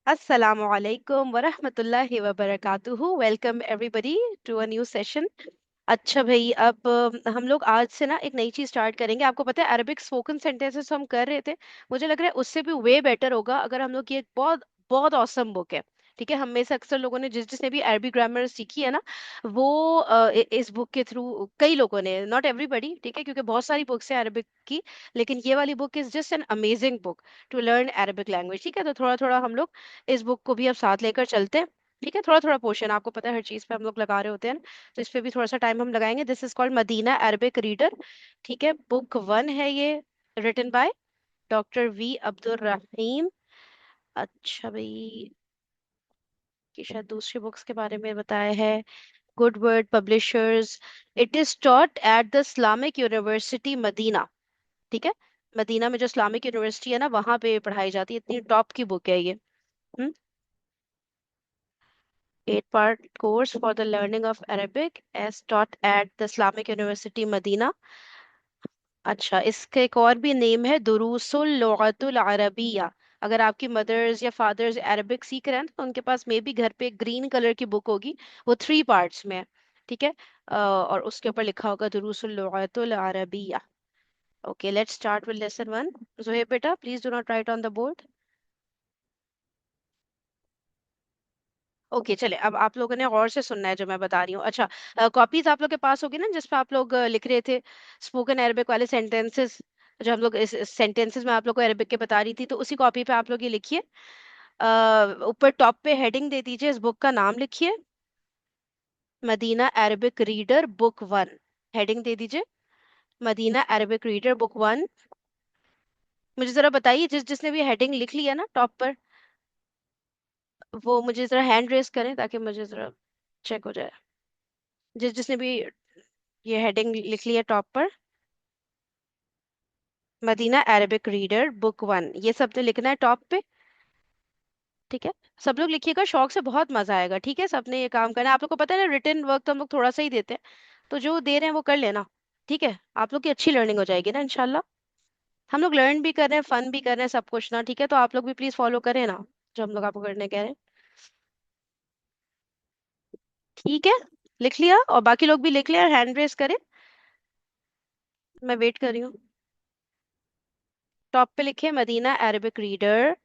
Assalamu alaikum wa rahmatullahi wa barakatuhu। Welcome everybody to a new session. अच्छा भाई, अब हम लोग आज से ना एक नई चीज स्टार्ट करेंगे। आपको पता है अरबिक स्पोकन सेंटेंसेस हम कर रहे थे, मुझे लग रहा है उससे भी वे बेटर होगा अगर हम लोग ये बहुत बहुत औसम बुक है। ठीक है, हम में से अक्सर लोगों ने जिसने भी अरबी ग्रामर सीखी है ना, वो इस बुक के थ्रू, कई लोगों ने, नॉट एवरीबडी, ठीक है, क्योंकि बहुत सारी बुक्स हैं अरबिक की, लेकिन ये वाली book is just an amazing book to learn Arabic language. ठीक है, तो थोड़ा थोड़ा हम लोग इस बुक को भी अब साथ लेकर चलते हैं। ठीक है, थोड़ा थोड़ा पोर्शन, आपको पता है हर चीज पे हम लोग लगा रहे होते हैं, तो इस पे भी थोड़ा सा टाइम हम लगाएंगे। This is called Madinah Arabic reader. ठीक है, बुक 1 है ये, written by doctor V Abdul Rahim. अच्छा भाई, कि शायद दूसरी बुक्स के बारे में बताया है। Good word publishers. It is taught at the Islamic university Medina. ठीक है, मदीना में जो इस्लामिक यूनिवर्सिटी है ना, वहां पे पढ़ाई जाती है। इतनी टॉप की बुक है ये। 8 part course for the learning of Arabic as taught at the Islamic University Medina। अच्छा, इसका एक और भी नेम है, दुरूसुल लुगतुल अरबिया। अगर आपकी मदर्स या फादर्स अरबिक सीख रहे हैं तो उनके पास मे भी घर पे ग्रीन कलर की बुक होगी, वो 3 parts में है। ठीक है, और उसके ऊपर लिखा होगा दुरूसुल लुगतुल अरबिया। Okay, let's start with lesson 1। Zoheb बेटा, please do not write on the board. Okay, चले, अब आप लोगों ने गौर से सुनना है जो मैं बता रही हूँ। अच्छा, कॉपीज आप लोग के पास होगी ना, जिसपे आप लोग लिख रहे थे स्पोकन अरबिक वाले सेंटेंसेस, जो हम लोग इस सेंटेंसेस में आप लोग को अरबिक के बता रही थी, तो उसी कॉपी पे आप लोग ये लिखिए। ऊपर टॉप पे हेडिंग दे दीजिए, इस बुक का नाम लिखिए, Madinah Arabic reader book 1। Heading दे दीजिए, मदीना अरबिक रीडर बुक 1। मुझे जरा बताइए, जिसने भी हेडिंग लिख लिया ना टॉप पर, वो मुझे जरा हैंड रेस करें ताकि मुझे जरा चेक हो जाए। जिसने भी ये हेडिंग लिख ली है टॉप पर, मदीना अरबिक रीडर बुक 1, ये सबने लिखना है टॉप पे। ठीक है, सब लोग लिखिएगा, शौक से, बहुत मजा आएगा। ठीक है, सबने ये काम करना है। आप लोग को पता है ना, रिटन वर्क तो हम लोग थोड़ा सा ही देते हैं, तो जो दे रहे हैं वो कर लेना। ठीक है, आप लोग की अच्छी लर्निंग हो जाएगी ना इंशाल्लाह। हम लोग लर्न भी कर रहे हैं, फन भी कर रहे हैं, सब कुछ ना। ठीक है, तो आप लोग भी प्लीज फॉलो करें ना, जो हम लोग आपको करने कह रहे हैं। ठीक है, लिख लिया, और बाकी लोग भी लिख लिया, हैंड रेस करें, मैं वेट कर रही हूँ। टॉप पे लिखे मदीना अरबिक रीडर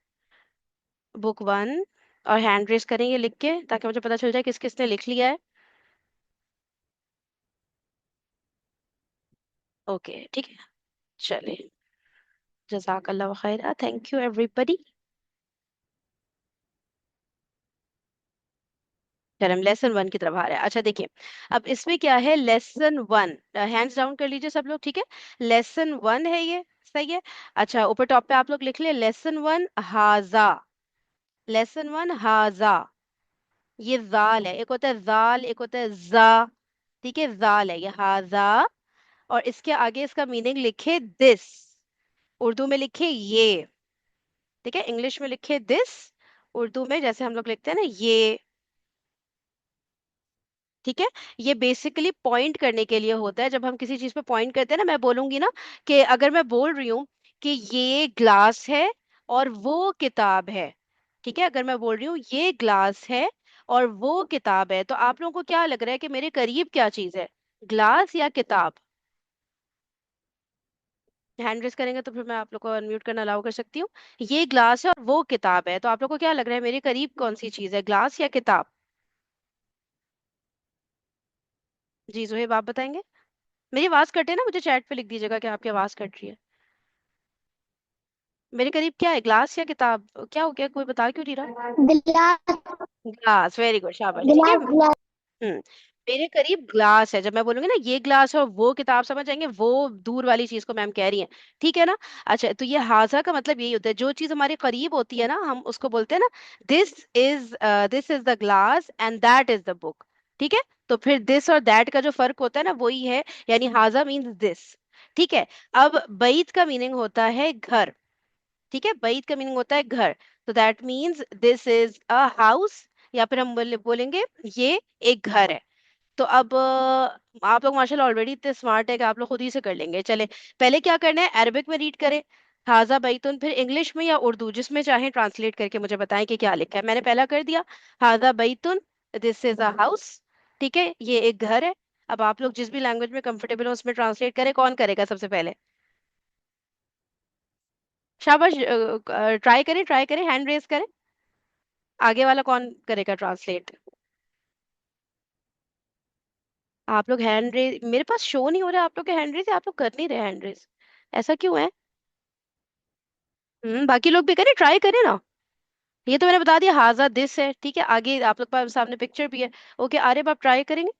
बुक 1, और हैंड रेस करेंगे लिख के, ताकि मुझे पता चल जाए किस किसने लिख लिया है। ओके, ठीक है, चलिए, जज़ाकल्लाह खैरा, थैंक यू एवरीबॉडी। चल, हम लेसन 1 की तरफ आ रहे हैं। अच्छा देखिए, अब इसमें क्या है, लेसन 1, हैंड्स डाउन कर लीजिए सब लोग। ठीक है, लेसन 1 है ये, सही है। अच्छा, ऊपर टॉप पे आप लोग लिख ले, लेसन 1 हाजा। लेसन 1 हाजा, ये जाल है, एक होता है जाल, एक होता है जा। ठीक है, जाल है ये, हाजा। और इसके आगे इसका मीनिंग लिखे दिस, उर्दू में लिखे ये। ठीक है, इंग्लिश में लिखे दिस, उर्दू में जैसे हम लोग लिखते हैं ना, ये। ठीक है, ये बेसिकली पॉइंट करने के लिए होता है। जब हम किसी चीज पे पॉइंट करते हैं ना, मैं बोलूंगी ना कि अगर मैं बोल रही हूँ कि ये ग्लास है और वो किताब है। ठीक है, अगर मैं बोल रही हूँ ये ग्लास है और वो किताब है, तो आप लोगों को क्या लग रहा है कि मेरे करीब क्या चीज है, ग्लास या किताब? हैंड रेस करेंगे तो फिर मैं आप लोग को अनम्यूट करना अलाउ कर सकती हूँ। ये ग्लास है और वो किताब है, तो आप लोग को क्या लग रहा है मेरे करीब कौन सी चीज है, ग्लास या किताब? जी जोहेब, आप बताएंगे। मेरी आवाज कटे ना, मुझे चैट पे लिख दीजिएगा कि आपकी आवाज कट रही है। मेरे करीब क्या है, ग्लास या किताब? क्या हो गया, कोई बता क्यों नहीं रहा? गिलास। ग्लास, वेरी गुड, शाबाश, ठीक है। गिलास गिलास। हम्म, मेरे करीब ग्लास है। जब मैं बोलूंगी ना ये ग्लास है और वो किताब, समझ जाएंगे वो दूर वाली चीज को मैम कह रही है। ठीक है ना? अच्छा, तो ये हाजा का मतलब यही होता है, जो चीज हमारे करीब होती है ना, हम उसको बोलते हैं ना, this this is the glass and that is the book. ठीक है, तो फिर दिस और दैट का जो फर्क होता है ना, वही है, यानी हाजा मीन्स दिस। ठीक है, अब बैत का मीनिंग होता है घर। ठीक है, बैत का मीनिंग होता है घर, तो that means this is a house, या फिर हम बोलेंगे ये एक घर है। तो अब आप लोग माशाल्लाह ऑलरेडी इतने स्मार्ट है कि आप लोग खुद ही से कर लेंगे। चले, पहले क्या करना है, अरबिक में रीड करें। हाजा बैतुन, फिर इंग्लिश में या उर्दू जिसमें चाहे ट्रांसलेट करके मुझे बताएं कि क्या लिखा है। मैंने पहला कर दिया, हाजा बैतुन, दिस इज अ हाउस। ठीक है, ये एक घर है। अब आप लोग जिस भी लैंग्वेज में कंफर्टेबल हो उसमें ट्रांसलेट करें। कौन करेगा सबसे पहले? शाबाश, ट्राई करें, हैंड रेज करें। आगे वाला कौन करेगा ट्रांसलेट? आप लोग हैंड रेज, मेरे पास शो नहीं हो रहा आप लोग के हैंड रेज, आप लोग कर नहीं रहे हैंड रेज, ऐसा क्यों है? बाकी लोग भी करें, ट्राई करें ना। ये तो मैंने बता दिया, हाजा दिस है, ठीक है। आगे आप लोग पास सामने पिक्चर भी है। ओके आरिफ, आप ट्राई करेंगे?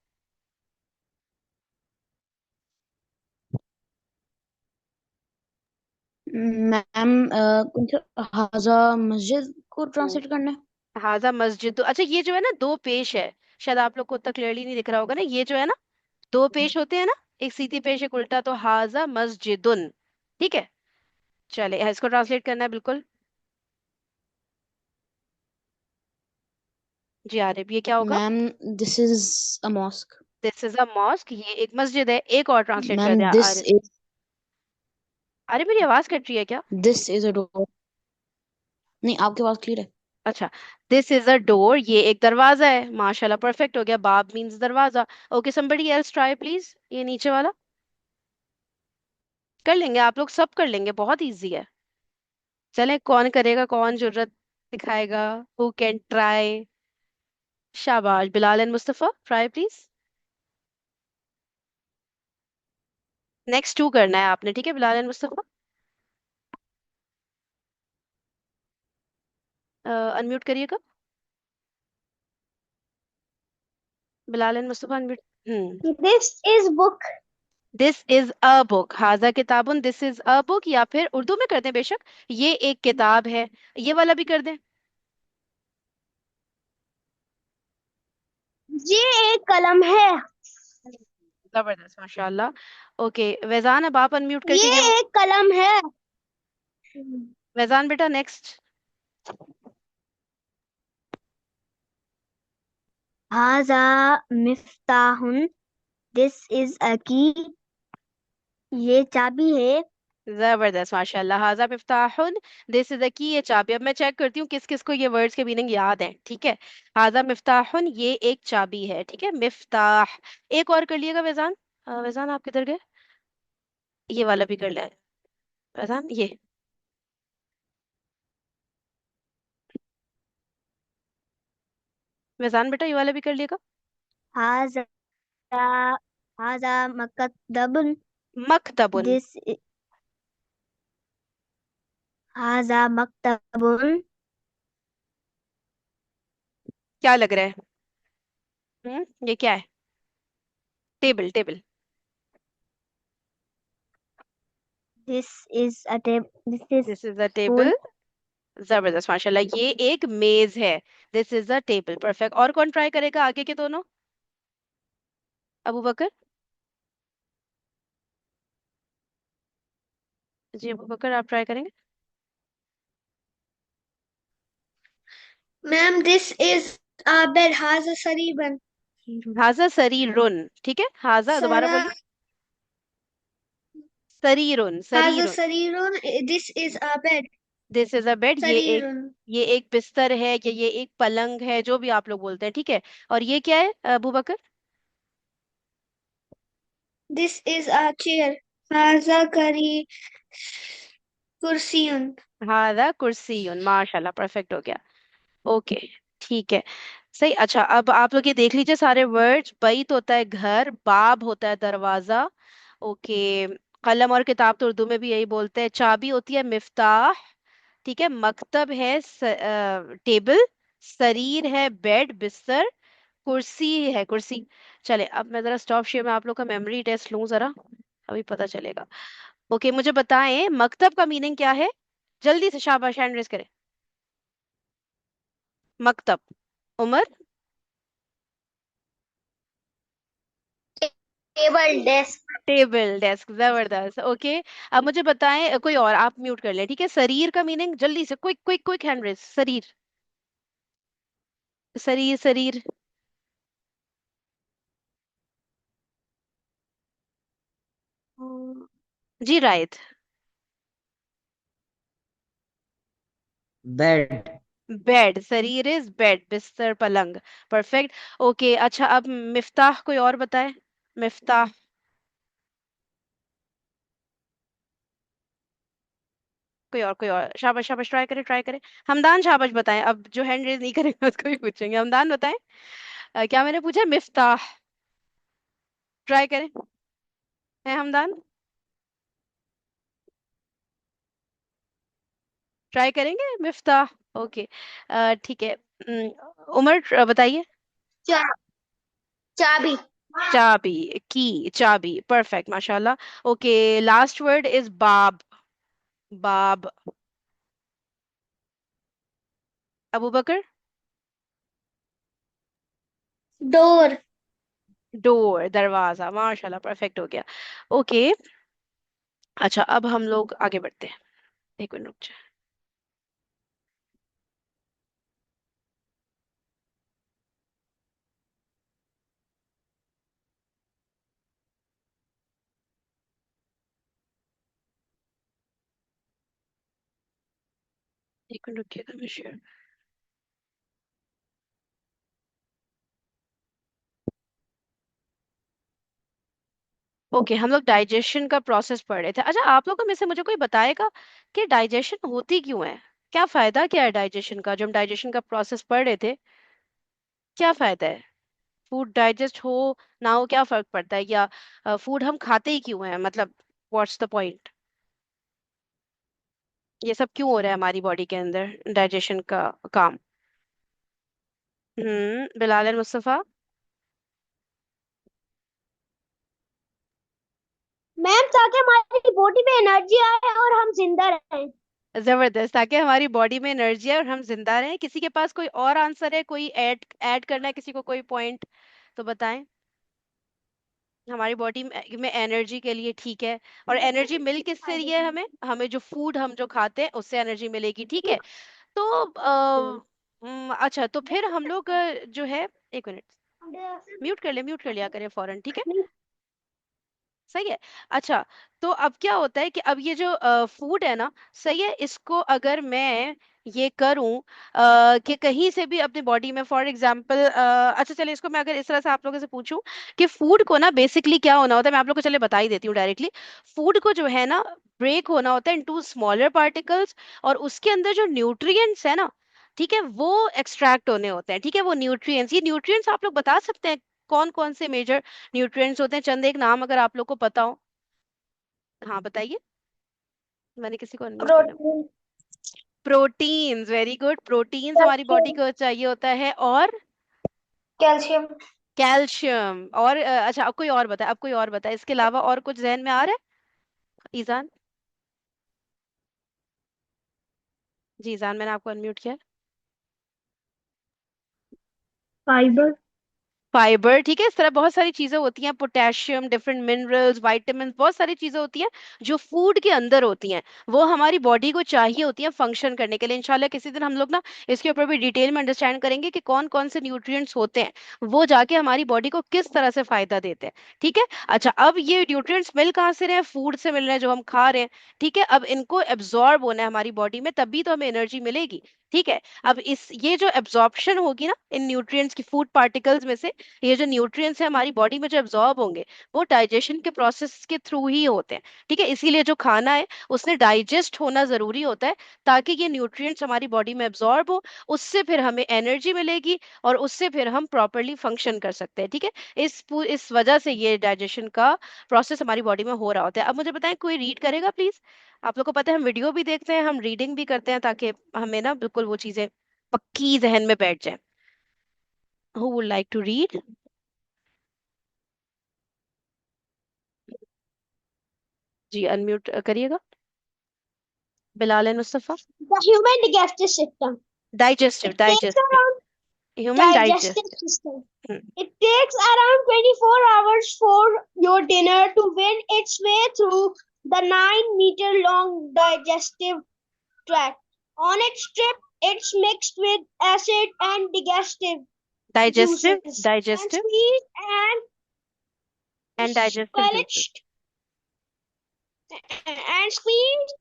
मैम कुछ हाजा मस्जिद को हम्म, ट्रांसलेट करना है। हाजा मस्जिद, अच्छा ये जो है ना दो पेश है, शायद आप लोग को उतना क्लियरली नहीं दिख रहा होगा ना, ये जो है ना दो पेश होते हैं ना, एक सीधी पेश एक उल्टा, तो हाजा मस्जिदुन। ठीक है, चले इसको ट्रांसलेट करना है बिल्कुल। जी आरिफ, ये क्या होगा? Ma'am this is a mosque. This is a mosque, ये एक मस्जिद है। एक और ट्रांसलेट कर मैम दिया दिस आरिफ। इज अरे मेरी आवाज कट रही है क्या? This is a door. नहीं, आपकी आवाज क्लियर है। अच्छा, दिस इज अ डोर, ये एक दरवाजा है। माशाल्लाह, परफेक्ट हो गया, बाब मींस दरवाजा। Okay somebody else try please, ये नीचे वाला। कर लेंगे आप लोग, सब कर लेंगे, बहुत इजी है। चले, कौन करेगा, कौन जुर्रत दिखाएगा? Who can try? शाबाश, Bilal and Mustafa, try please. Next two करना है आपने, ठीक है बिलाल एंड मुस्तफा। अनम्यूट करिएगा, Bilal and Mustafa unmute. This is book. This is a book, हाजा किताबुन, दिस इज अ बुक, या फिर उर्दू में कर दें बेशक, ये एक किताब है। ये वाला भी कर दें। ये एक कलम है। जबरदस्त, माशाल्लाह। ओके वैजान, अब आप अनम्यूट ये करके ये एक कलम है। वैजान बेटा नेक्स्ट। हाजा मिफ्ताहुन। दिस इज अ की। ये चाबी है। जबरदस्त, माशाल्लाह। हाजा मिफ्ताहुन, दिस इज द की, ये चाबी। अब मैं चेक करती हूँ किस किस को ये वर्ड्स के मीनिंग याद है, ठीक है। हाजा मिफ्ताहुन, ये एक चाबी है, ठीक है, मिफ्ताह। एक और कर लिएगा वैजान। वैजान आप किधर गए? ये वाला भी कर ले वैजान, ये। वैजान बेटा ये वाला भी कर लिएगा। हाजा हाजा मकतबन। मकतबुन। दिस हाजा मकतबन। क्या लग रहा है? ये क्या है? Table, table. This is a tab. This is this is a फूल। टेबल। जबरदस्त, माशाल्लाह, ये एक मेज है। This is a table, perfect. और कौन ट्राई करेगा आगे के दोनों? अबू बकर। जी अबू बकर, आप ट्राई करेंगे? Ma'am this is a bed. हाजा सरीबन। हाजा सरीरुन, ठीक है, हाजा दोबारा सारा। बोलिए। सरीरुन, हाजा सरीरुन। सरीरुन। This is a bed. This is a bed, सरीरुन। ये एक बिस्तर है, या ये एक पलंग है, जो भी आप लोग बोलते हैं, ठीक है। और ये क्या है Abu Bakar? This is a chair. हाजा करी कुर्सियुन। हाजा कुर्सीयुन, माशाल्लाह, परफेक्ट हो गया। ओके, ठीक है, सही। अच्छा अब आप लोग ये देख लीजिए सारे वर्ड्स। बैत होता है घर, बाब होता है दरवाजा। ओके, कलम और किताब तो उर्दू में भी यही बोलते हैं। चाबी होती है मिफ्ताह, ठीक है। मकतब है टेबल। सरीर है बेड, बिस्तर। कुर्सी है कुर्सी। चले, अब मैं जरा स्टॉप शेयर में आप लोग का मेमोरी टेस्ट लूं जरा, अभी पता चलेगा। ओके मुझे बताएं, मकतब का मीनिंग क्या है? जल्दी से, शाबाश, हैंड रेस करें। मकतब, Umar. Table desk. Table, desk, जबरदस्त। ओके, अब मुझे बताएं, कोई और आप म्यूट कर लें, ठीक है। शरीर का मीनिंग जल्दी से, quick quick quick, hand raise. शरीर, शरीर, शरीर। जी राइट। बेड। बेड, शरीर इज बेड, बिस्तर पलंग। परफेक्ट। ओके, अच्छा अब मिफ्ताह कोई और बताए। मिफ्ताह। कोई और शाबाश शाबाश, ट्राई करें ट्राई करें। हमदान शाबाश बताएं, अब जो हैंड रेज नहीं करेंगे उसको भी पूछेंगे। हमदान बताएं। क्या मैंने पूछा, मिफ्ताह। ट्राई करें। है हमदान? ट्राई करेंगे मिफ्ताह। ओके। ठीक है। उमर बताइए। चा चाबी। चाबी। की। चाबी, परफेक्ट माशाल्लाह। ओके, लास्ट वर्ड इज बाब। बाब। अबू बकर। डोर। डोर, दरवाजा, माशाल्लाह परफेक्ट हो गया। ओके। अच्छा अब हम लोग आगे बढ़ते हैं। एक मिनट रुक जाए। एक मिनट रुकिएगा, मैं शेयर। ओके, हम लोग डाइजेशन का प्रोसेस पढ़ रहे थे। अच्छा, आप लोगों में से मुझे कोई बताएगा कि डाइजेशन होती क्यों है? क्या फायदा क्या है डाइजेशन का, जो हम डाइजेशन का प्रोसेस पढ़ रहे थे? क्या फायदा है? फूड डाइजेस्ट हो ना हो क्या फर्क पड़ता है, या फूड हम खाते ही क्यों है, मतलब व्हाट्स द पॉइंट? ये सब क्यों हो रहा है हमारी बॉडी के अंदर, डाइजेशन का काम? बिलाल और मुस्तफा। मैम, ताकि हमारी बॉडी में एनर्जी आए और हम जिंदा रहें। जबरदस्त, ताकि हमारी बॉडी में एनर्जी है और हम जिंदा रहें। किसी के पास कोई और आंसर है, कोई ऐड ऐड करना है किसी को, कोई पॉइंट तो बताएं। हमारी बॉडी में एनर्जी के लिए, ठीक है। और एनर्जी मिल किससे रही है हमें? हमें जो फूड हम जो खाते हैं उससे एनर्जी मिलेगी, ठीक है। तो अच्छा, तो फिर हम लोग जो है, एक मिनट, म्यूट कर लिया करें फौरन, ठीक है। सही है। अच्छा, तो अब क्या होता है कि अब ये जो फूड है ना, सही है, इसको अगर मैं ये करूं कि कहीं से भी अपनी बॉडी में, फॉर एग्जांपल, अच्छा चलिए, इसको मैं अगर इस तरह से आप लोगों से पूछूं कि फूड को ना बेसिकली क्या होना होता है, मैं आप लोगों को चले बता ही देती हूँ डायरेक्टली। फूड को जो है ना, ब्रेक होना होता है इनटू स्मॉलर पार्टिकल्स, और उसके अंदर जो न्यूट्रिएंट्स है ना, ठीक है, वो एक्सट्रैक्ट होने होते हैं, ठीक है। वो न्यूट्रिएंट्स, ये न्यूट्रिएंट्स आप लोग बता सकते हैं कौन कौन से मेजर न्यूट्रिएंट्स होते हैं? चंद एक नाम अगर आप लोग को पता हो। हाँ बताइए। मैंने किसी को अनम्यूट करना। Protein. Proteins, very good, proteins हमारी बॉडी कैल्शियम। को चाहिए होता है। और कैल्शियम। कैल्शियम। और अच्छा, अब कोई और बताए, अब कोई और बताए, इसके अलावा और कुछ जहन में आ रहा है? ईजान। जी ईजान, मैंने आपको अनम्यूट किया है। फाइबर। फाइबर, ठीक है। इस तरह बहुत सारी चीजें होती हैं, पोटेशियम, डिफरेंट मिनरल्स, विटामिन, बहुत सारी चीजें होती हैं जो फूड के अंदर होती हैं। वो हमारी बॉडी को चाहिए होती हैं फंक्शन करने के लिए। इंशाल्लाह किसी दिन हम लोग ना इसके ऊपर भी डिटेल में अंडरस्टैंड करेंगे कि कौन कौन से न्यूट्रिएंट्स होते हैं, वो जाके हमारी बॉडी को किस तरह से फायदा देते हैं, ठीक है। अच्छा, अब ये न्यूट्रिएंट्स मिल कहाँ से रहे हैं? फूड से मिल रहे हैं जो हम खा रहे हैं, ठीक है। अब इनको एब्जॉर्ब होना है हमारी बॉडी में, तभी तो हमें एनर्जी मिलेगी, ठीक है। अब इस ये जो एब्जॉर्प्शन होगी ना इन न्यूट्रिएंट्स की, फूड पार्टिकल्स में से, ये जो न्यूट्रिएंट्स है हमारी बॉडी में जो एब्जॉर्ब होंगे, वो डाइजेशन के प्रोसेस के थ्रू ही होते हैं, ठीक है। इसीलिए जो खाना है उसने डाइजेस्ट होना जरूरी होता है, ताकि ये न्यूट्रिएंट्स हमारी बॉडी में एब्जॉर्ब हो, उससे फिर हमें एनर्जी मिलेगी, और उससे फिर हम प्रॉपरली फंक्शन कर सकते हैं, ठीक है। इस वजह से ये डाइजेशन का प्रोसेस हमारी बॉडी में हो रहा होता है। अब मुझे बताएं, कोई रीड करेगा प्लीज? आप लोग को पता है हम वीडियो भी देखते हैं, हम रीडिंग भी करते हैं, ताकि हमें ना बिल्कुल वो चीजें पक्की जहन में बैठ जाए। Who would like to read? जी अनम्यूट करिएगा, Bilal and Mustafa. The human digestive system. Digestive, It takes digestive, around human digestive digestive. system. It takes around 24 hours for your dinner to win its way through the 9-meter long digestive tract. On its trip, it's mixed with acid and digestive digestive, juices and digestive squeezed and digestive juices. squelched and squeezed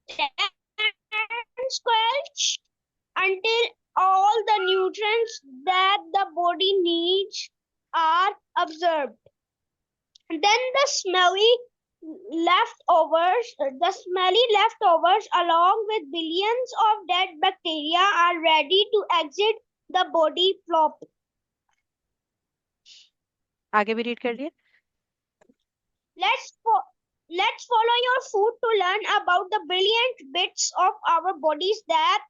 and squelched until all the nutrients that the body needs are absorbed. Then the smelly leftovers along with billions of dead bacteria are ready to exit the body flop. आगे भी read कर लिए. Let's follow your food to learn about the brilliant bits of our bodies that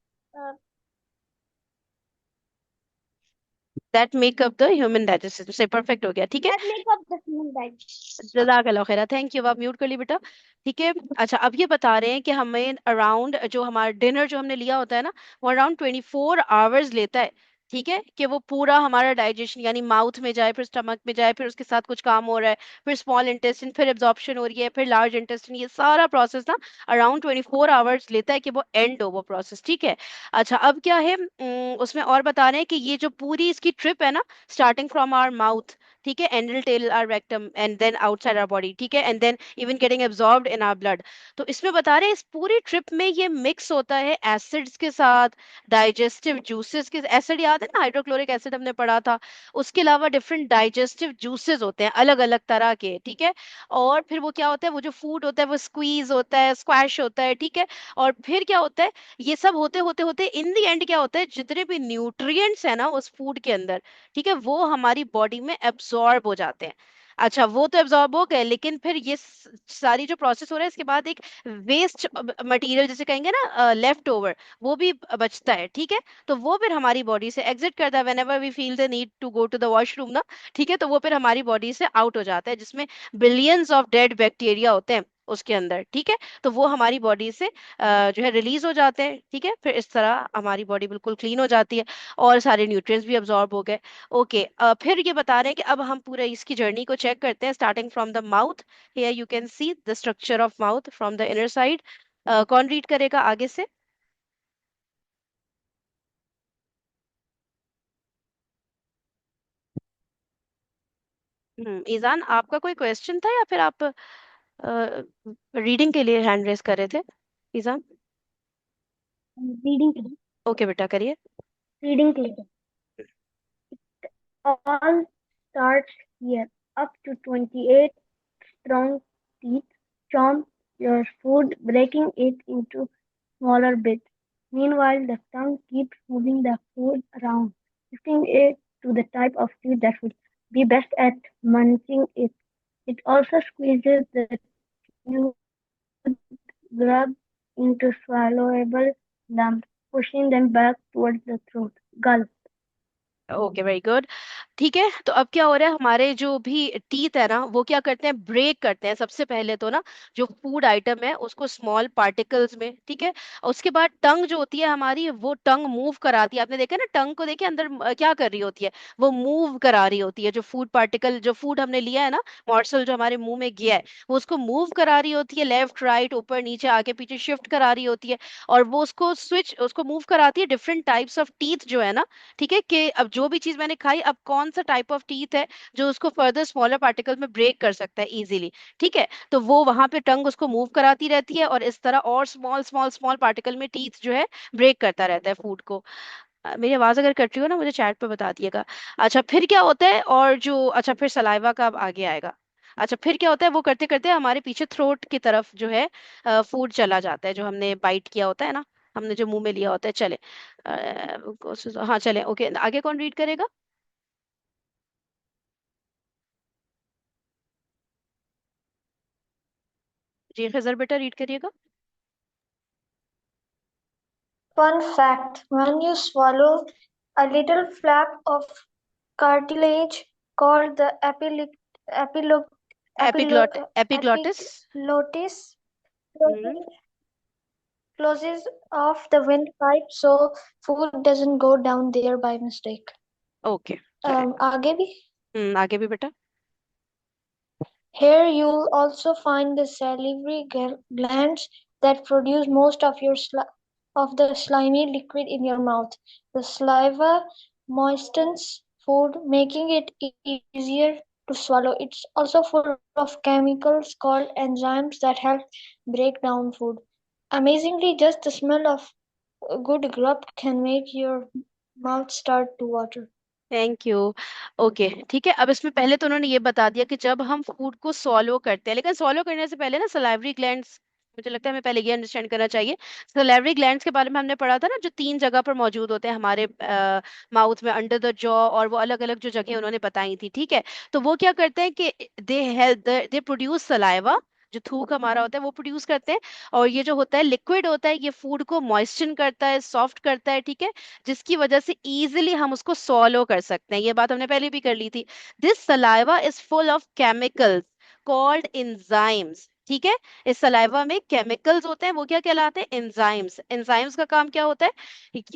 make up the human digestive system. से perfect हो गया. ठीक है. that make up the human digestive. जज़ाकल्लाह खैरा. Thank you. आप म्यूट कर ली बेटा. ठीक है. अच्छा, अब ये बता रहे हैं कि हमें अराउंड जो हमारा डिनर जो हमने लिया होता है ना, वो अराउंड 24 आवर्स लेता है. ठीक है, कि वो पूरा हमारा डाइजेशन यानी माउथ में जाए, फिर स्टमक में जाए, फिर उसके साथ कुछ काम हो रहा है, फिर स्मॉल इंटेस्टिन, फिर एब्जॉर्प्शन हो रही है, फिर लार्ज इंटेस्टिन. ये सारा प्रोसेस ना अराउंड 24 आवर्स लेता है कि वो एंड हो वो प्रोसेस. ठीक है. अच्छा, अब क्या है, उसमें और बता रहे हैं कि ये जो पूरी इसकी ट्रिप है ना, स्टार्टिंग फ्रॉम आवर माउथ, ठीक है, and the till our rectum and then outside our body, ठीक है, and then even getting absorbed in our blood. तो इसमें बता रहे हैं इस पूरी ट्रिप में ये मिक्स होता है एसिड्स के साथ, डाइजेस्टिव जूसेस के. एसिड याद है ना, हाइड्रोक्लोरिक एसिड हमने पढ़ा था. उसके अलावा डिफरेंट डाइजेस्टिव जूसेस होते हैं अलग अलग तरह के. ठीक है. और फिर वो क्या होता है, वो जो फूड होता है वो स्क्वीज होता है, स्क्वैश होता है. ठीक है. और फिर क्या होता है, ये सब होते होते होते इन दी एंड क्या होता है, जितने भी न्यूट्रिएंट्स है ना उस फूड के अंदर, ठीक है, वो हमारी बॉडी में एब्जॉर्ब हो जाते हैं. अच्छा, वो तो एब्जॉर्ब हो गए, लेकिन फिर ये सारी जो प्रोसेस हो रहा है इसके बाद एक वेस्ट मटेरियल जिसे कहेंगे ना, लेफ्ट ओवर, वो भी बचता है. ठीक है. तो वो फिर हमारी बॉडी से एग्जिट करता है whenever we feel the need to go to the washroom ना. ठीक है. तो वो फिर हमारी बॉडी से आउट हो जाता है, जिसमें बिलियंस ऑफ डेड बैक्टीरिया होते हैं उसके अंदर. ठीक है. तो वो हमारी बॉडी से जो है रिलीज हो जाते हैं. ठीक है. फिर इस तरह हमारी बॉडी बिल्कुल क्लीन हो जाती है और सारे न्यूट्रिएंट्स भी अब्जॉर्ब हो गए. ओके. फिर ये बता रहे हैं कि अब हम पूरे इसकी जर्नी को चेक करते हैं starting from the mouth. Here you can see the structure of mouth from the inner side. कौन रीड करेगा आगे से? ईजान, आपका कोई क्वेश्चन था या फिर आप रीडिंग के लिए हैंड रेस कर रहे थे? ईजान. Reading के ओके बेटा, करिए. reading के लिए. All starts here. Up to 28 strong teeth chomp your food, breaking it into smaller bits. Meanwhile, the tongue keeps moving the food around, shifting it to the type of teeth that would be best at munching it. It also squeezes the tube grub into swallowable lumps, pushing them back towards the throat. Gulp. Okay, very good. ठीक है. तो अब क्या हो रहा है, हमारे जो भी टीथ है ना वो क्या करते हैं, ब्रेक करते हैं सबसे पहले तो ना जो फूड आइटम है उसको स्मॉल पार्टिकल्स में. ठीक है. और उसके बाद टंग जो होती है हमारी, वो टंग मूव कराती है. आपने देखा ना, टंग को देखिए अंदर क्या कर रही होती है, वो मूव करा रही होती है. जो फूड पार्टिकल, जो फूड हमने लिया है ना, मॉर्सल जो हमारे मुंह में गया है, वो उसको मूव करा रही होती है, लेफ्ट राइट ऊपर नीचे आगे पीछे शिफ्ट करा रही होती है. और वो उसको मूव कराती है डिफरेंट टाइप्स ऑफ टीथ जो है ना. ठीक है. कि अब जो भी चीज मैंने खाई, अब कौन सा टाइप ऑफ टीथ है जो उसको फर्दर स्मॉलर पार्टिकल में ब्रेक कर सकता है इजीली. ठीक है. तो वो वहां पे टंग उसको मूव कराती रहती है और इस तरह और स्मॉल स्मॉल स्मॉल पार्टिकल में टीथ जो है ब्रेक करता रहता है फूड को. मेरी आवाज अगर कट रही हो ना मुझे चैट पे बता दिएगा. अच्छा, फिर क्या होता है, और जो अच्छा फिर सलाइवा का अब आगे आएगा. अच्छा, फिर क्या होता है, वो करते करते हमारे पीछे थ्रोट की तरफ जो है फूड चला जाता है, जो हमने बाइट किया होता है ना, हमने जो मुंह में लिया होता है. चले. हाँ चले. ओके, आगे कौन रीड करेगा? जी खजर बेटा, रीड करिएगा. Fun fact, when you swallow, a little flap of cartilage called the epilog, epiglottis. epiglottis hmm. closes off the windpipe so food doesn't go down there by mistake. Okay, चले. आगे भी? आगे भी बेटा. Here you'll also find the salivary glands that produce most of the slimy liquid in your mouth. The saliva moistens food, making it easier to swallow. It's also full of chemicals called enzymes that help break down food. Amazingly, just the smell of A good gulp can make your mouth start to water. Thank you. Okay ठीक है, अब इसमें पहले तो उन्होंने ये बता दिया कि जब हम फूड को सॉलो करते हैं, लेकिन सॉलो करने से पहले ना सलाइवरी ग्लैंड्स, मुझे लगता है हमें पहले ये अंडरस्टैंड करना चाहिए। सलाइवरी ग्लैंड्स के बारे में हमने पढ़ा था ना, जो 3 जगह पर मौजूद होते हैं हमारे माउथ में, अंडर द जॉ, और वो अलग अलग जो जगह उन्होंने बताई थी, ठीक है। तो वो क्या करते हैं कि दे प्रोड्यूस सलाइवा, जो थूक हमारा होता है वो प्रोड्यूस करते हैं। और ये जो होता है लिक्विड होता है, ये फूड को मॉइस्चन करता है, सॉफ्ट करता है, ठीक है, जिसकी वजह से इजीली हम उसको सॉलो कर सकते हैं। ये बात हमने पहले भी कर ली थी। This saliva is full of chemicals called enzymes, ठीक है। इस सलाइवा में केमिकल्स होते हैं, वो क्या कहलाते हैं? एंजाइम्स। एंजाइम्स का काम क्या होता है?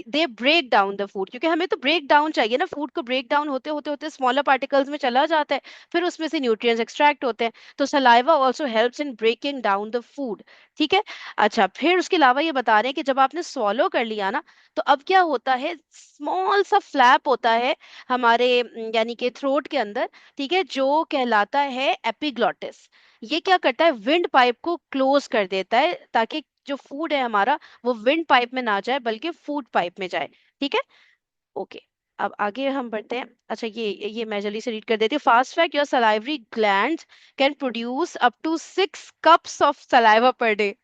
They break down the food, क्योंकि हमें तो ब्रेक डाउन चाहिए ना, फूड को ब्रेक डाउन होते होते होते स्मॉलर पार्टिकल्स में चला जाता है, फिर उसमें से न्यूट्रिएंट्स एक्सट्रैक्ट होते हैं। तो saliva also helps in breaking down the food, ठीक है। अच्छा, फिर उसके अलावा ये बता रहे हैं कि जब आपने swallow कर लिया ना, तो अब क्या होता है, स्मॉल सा फ्लैप होता है हमारे यानी कि थ्रोट के अंदर, ठीक है, जो कहलाता है एपिग्लॉटिस। ये क्या करता है, विंड पाइप को क्लोज कर देता है, ताकि जो फूड है हमारा वो विंड पाइप में ना जाए बल्कि फूड पाइप में जाए, ठीक है। ओके, अब आगे हम बढ़ते हैं। अच्छा, ये मैं जल्दी से रीड कर देती हूँ। Fast fact, your salivary glands can produce up to 6 cups of saliva per day.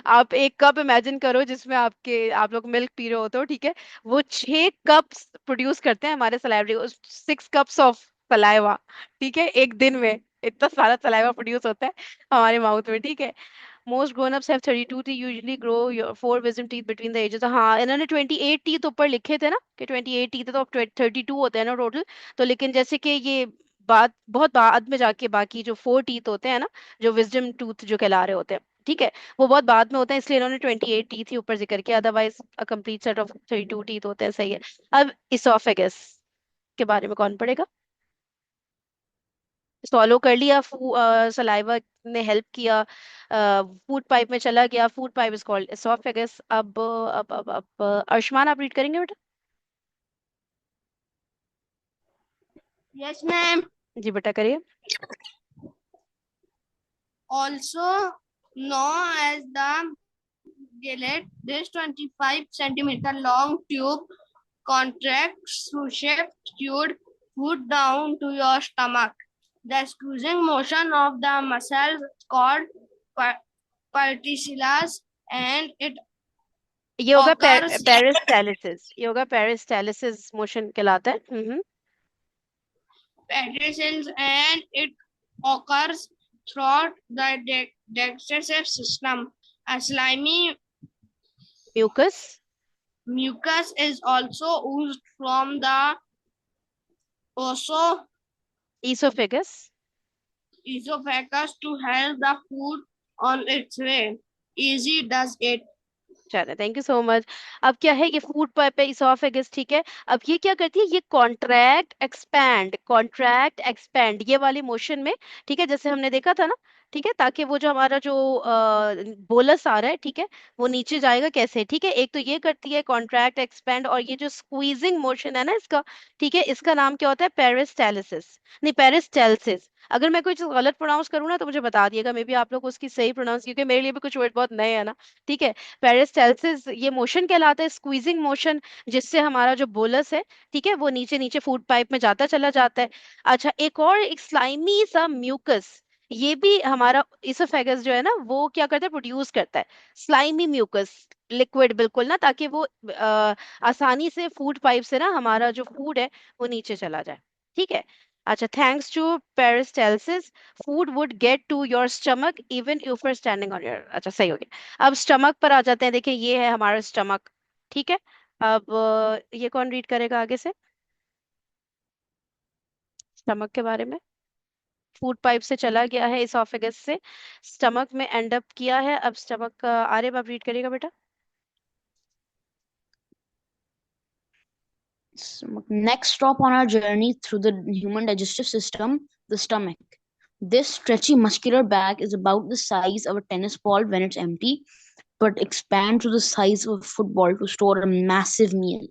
आप एक कप इमेजिन करो जिसमें आप लोग मिल्क पी रहे होते हो, ठीक है, वो 6 कप्स प्रोड्यूस करते हैं हमारे सलाइवरी, 6 कप्स ऑफ सलाइवा, ठीक है, एक दिन में इतना सारा सलाइवा प्रोड्यूस होता है हमारे माउथ में, ठीक है। Most grown ups have 32 teeth, usually grow your 4 wisdom teeth between the ages. हाँ, इन्होंने 28 टीथ ऊपर लिखे थे ना, कि 28 टीथ है, तो अब 32 होते हैं ना टोटल। तो लेकिन जैसे कि ये बात बहुत बाद में जाके बाकी जो 4 टीथ होते हैं ना, जो विजडम टूथ जो कहला रहे होते हैं, ठीक है, वो बहुत बाद में होते हैं, इसलिए इन्होंने 28 टीथ ही ऊपर जिक्र किया, otherwise a complete set of 32 teeth होते हैं, सही है। अब इसोफेगस के बारे में कौन पढ़ेगा? सॉलो कर लिया, सलाइवा ने हेल्प किया, फूड पाइप में चला गया, food pipe is called oesophagus. अब आयुष्मान, आप रीड करेंगे बेटा? Yes, ma'am. जी बेटा, करिए। Also known as the gullet, this 25 centimeter long tube contracts to shift fluid food down to your stomach. The squeezing motion of the muscles called peritellus, and it ये होगा occurs peristalsis, ये होगा peristalsis motion कहलाता है। peritellus, and it occurs throughout the digestive system. A slimy mucus, mucus is also oozed from the esophagus. esophagus to help the food on its way. Easy does it. चलो, thank you so much. अब क्या है, ये food pipe है, oesophagus, ठीक है। अब ये क्या करती है, ये कॉन्ट्रैक्ट एक्सपैंड ये वाली मोशन में, ठीक है, जैसे हमने देखा था ना, ठीक है, ताकि वो जो हमारा जो बोलस आ रहा है, ठीक है, वो नीचे जाएगा कैसे, ठीक है। एक तो ये करती है कॉन्ट्रैक्ट एक्सपैंड, और ये जो स्क्वीजिंग मोशन है ना इसका, ठीक है, इसका नाम क्या होता है? पेरिस्टालिसिस, नहीं पेरिस्टालसिस। अगर मैं कोई चीज गलत प्रोनाउंस करूँ ना, तो मुझे बता दिएगा, मे बी आप लोग उसकी सही प्रोनाउंस, क्योंकि मेरे लिए भी कुछ वर्ड बहुत नए हैं ना, ठीक है। पेरिस्टालसिस ये मोशन कहलाता है, स्क्वीजिंग मोशन, जिससे हमारा जो बोलस है, ठीक है, वो नीचे नीचे फूड पाइप में जाता चला जाता है। अच्छा, एक और, एक स्लाइमी सा म्यूकस, ये भी हमारा इसोफेगस जो है ना, वो क्या करता है, प्रोड्यूस करता है स्लाइमी म्यूकस, लिक्विड बिल्कुल ना, ताकि वो आसानी से फूड पाइप से ना हमारा जो फूड है वो नीचे चला जाए, ठीक है। अच्छा, thanks to peristalsis food would get to your stomach even if you standing on your, अच्छा सही हो गया। अब स्टमक पर आ जाते हैं, देखिए ये है हमारा स्टमक, ठीक है। अब ये कौन रीड करेगा आगे से स्टमक के बारे में? फूड पाइप से चला गया है इसोफेगस से, स्टमक में एंड अप किया है, अब स्टमक का आर्य आप रीड करेगा बेटा? Next stop on our journey through the human digestive system, the stomach. This stretchy muscular bag is about the size of a tennis ball when it's empty, but expands to the size of a football to store a massive meal.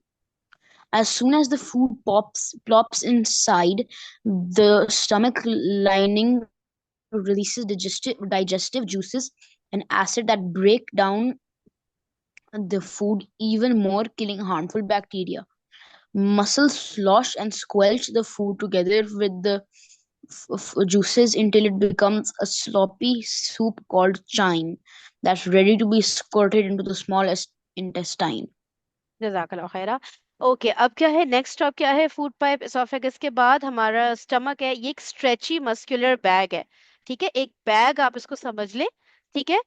As soon as the food plops inside, the stomach lining releases digestive juices and acid that break down the food even more, killing harmful bacteria. Muscles slosh and squelch the food together with the juices until it becomes a sloppy soup called chyme that's ready to be squirted into the smallest intestine. जजाकल्लाह खैरा। Okay, अब क्या है next stop, क्या है? Food pipe oesophagus के बाद हमारा स्टमक है। ये एक स्ट्रेची मस्कुलर बैग है। ठीक है, एक बैग आप इसको समझ ले। ठीक है,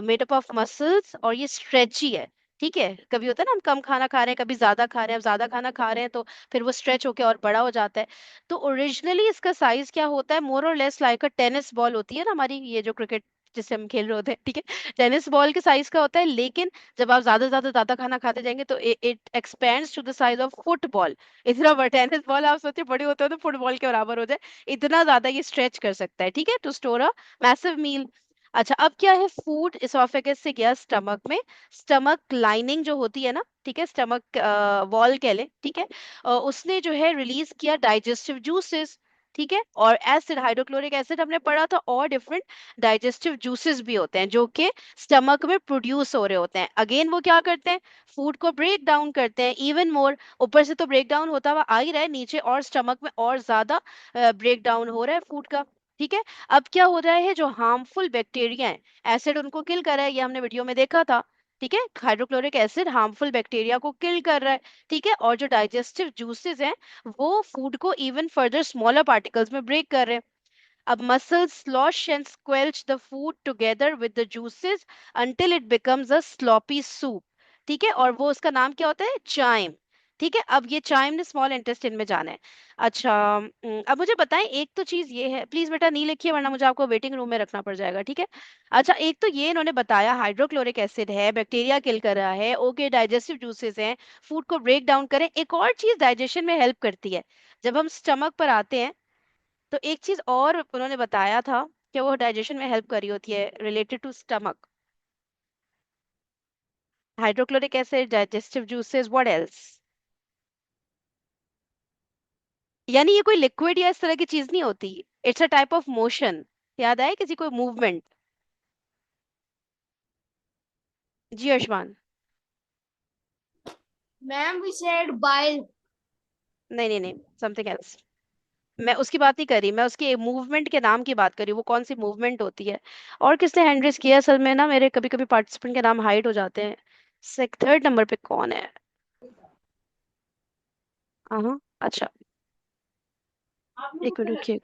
मेड अप ऑफ मसल्स, और ये स्ट्रेची है। ठीक है, कभी होता है ना हम कम खाना खा रहे हैं, कभी ज्यादा खा रहे हैं। अब ज्यादा खाना खा रहे हैं तो फिर वो स्ट्रेच होके और बड़ा हो जाता है। तो ओरिजिनली इसका साइज क्या होता है? मोर और लेस लाइक अ टेनिस बॉल होती है ना हमारी, ये जो क्रिकेट जिससे हम खेल रहे होते हैं। ठीक है, टेनिस बॉल के साइज का होता है, लेकिन जब आप ज्यादा खाना खाते जाएंगे तो it expands to the size of football. इतना बड़ा टेनिस बॉल आप सोचिए, बड़े होते हो तो फुटबॉल के बराबर हो जाए, इतना ज्यादा ये स्ट्रेच कर सकता है। ठीक है, टू स्टोर अ मैसिव मील। अच्छा, अब क्या है? फूड इसोफेगस से गया स्टमक में। स्टमक लाइनिंग जो होती है ना, ठीक है, स्टमक वॉल कह ले, ठीक है, उसने जो है रिलीज किया डाइजेस्टिव जूसेस। ठीक है, और एसिड, हाइड्रोक्लोरिक एसिड हमने पढ़ा था, और डिफरेंट डाइजेस्टिव जूसेस भी होते हैं जो कि स्टमक में प्रोड्यूस हो रहे होते हैं। अगेन वो क्या करते हैं? फूड को ब्रेक डाउन करते हैं इवन मोर। ऊपर से तो ब्रेक डाउन होता हुआ आ ही रहा है, नीचे और स्टमक में और ज्यादा ब्रेक डाउन हो रहा है फूड का। ठीक है, अब क्या हो रहा है? जो हार्मफुल बैक्टीरिया है, एसिड उनको किल कर रहा है, ये हमने वीडियो में देखा था। ठीक है, हाइड्रोक्लोरिक एसिड हार्मफुल बैक्टीरिया को किल कर रहा है। ठीक है, और जो डाइजेस्टिव जूसेस हैं वो फूड को इवन फर्दर स्मॉलर पार्टिकल्स में ब्रेक कर रहे हैं। अब muscles slosh and squelch the food together with the juices until it becomes a sloppy soup. ठीक है, और वो उसका नाम क्या होता है? चाइम। ठीक है, अब ये चाइम ने स्मॉल इंटेस्टाइन में जाना है। अच्छा, अब मुझे बताएं, एक तो चीज ये है, प्लीज बेटा नहीं लिखिए वरना मुझे आपको वेटिंग रूम में रखना पड़ जाएगा। ठीक है, अच्छा, एक तो ये इन्होंने बताया हाइड्रोक्लोरिक एसिड है, बैक्टीरिया किल कर रहा है, ओके, डाइजेस्टिव जूसेस हैं, फूड को ब्रेक डाउन करें। एक और चीज डाइजेशन में हेल्प करती है, जब हम स्टमक पर आते हैं तो एक चीज और उन्होंने बताया था कि वो डाइजेशन में हेल्प कर रही होती है related to stomach. Hydrochloric acid, digestive juices, what else? यानी ये कोई लिक्विड या इस तरह की चीज नहीं होती, it's a type of motion. याद आए किसी को? मूवमेंट। जी Ayushman. Ma'am, we said bile. नहीं नहीं नहीं, समथिंग एल्स। मैं उसकी बात नहीं कर रही, मैं उसकी मूवमेंट के नाम की बात कर रही हूँ, वो कौन सी मूवमेंट होती है। और किसने हैंड रेस किया? असल में ना मेरे कभी कभी पार्टिसिपेंट के नाम हाइड हो जाते हैं। थर्ड नंबर पे कौन है? हाँ, अच्छा, एक मिनट रुकिए,